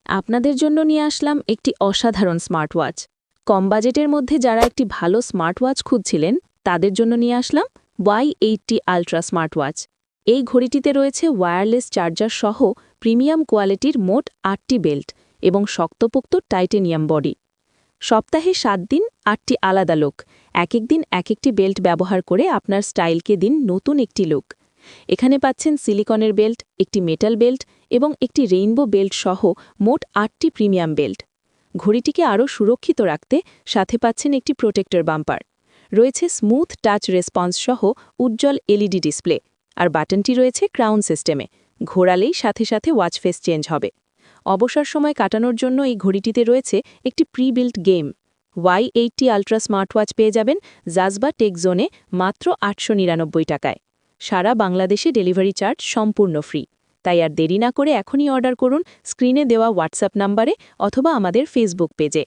আপনাদের জন্য নিয়ে আসলাম একটি অসাধারণ স্মার্টওয়াচ। কম বাজেটের মধ্যে যারা একটি ভালো স্মার্টওয়াচ খুঁজছিলেন তাদের জন্য নিয়ে আসলাম Y80 আল্ট্রা স্মার্টওয়াচ। এই ঘড়িটিতে রয়েছে ওয়্যারলেস চার্জার সহ প্রিমিয়াম কোয়ালিটির মোট 8টি বেল্ট এবং শক্তপোক্ত টাইটেনিয়াম বডি। সপ্তাহে 7 দিন 8টি আলাদা লুক, এক দিন এক একটি বেল্ট ব্যবহার করে আপনার স্টাইলকে দিন নতুন একটি লুক। এখানে পাচ্ছেন সিলিকনের বেল্ট, একটি মেটাল বেল্ট এবং একটি রেইনবো বেল্ট সহ মোট 8টি প্রিমিয়াম বেল্ট। ঘড়িটিকে আরও সুরক্ষিত রাখতে সাথে পাচ্ছেন একটি প্রোটেক্টর বাম্পার। রয়েছে স্মুথ টাচ রেসপন্স সহ উজ্জ্বল এলইডি ডিসপ্লে, আর বাটনটি রয়েছে ক্রাউন সিস্টেমে। ঘোরালেই সাথে সাথে ওয়াচ ফেস চেঞ্জ হবে। অবসর সময় কাটানোর জন্য এই ঘড়িটিতে রয়েছে একটি pre-built game. Y80 ultra smartwatch পেয়ে যাবেন জাজবা টেক জোনে মাত্র 899 টাকায়। সারা বাংলাদেশে ডেলিভারি চার্জ সম্পূর্ণ ফ্রি। তাই আর দেরি না করে এখনই অর্ডার করুন স্ক্রিনে দেওয়া হোয়াটসঅ্যাপ নাম্বারে অথবা আমাদের ফেসবুক পেজে।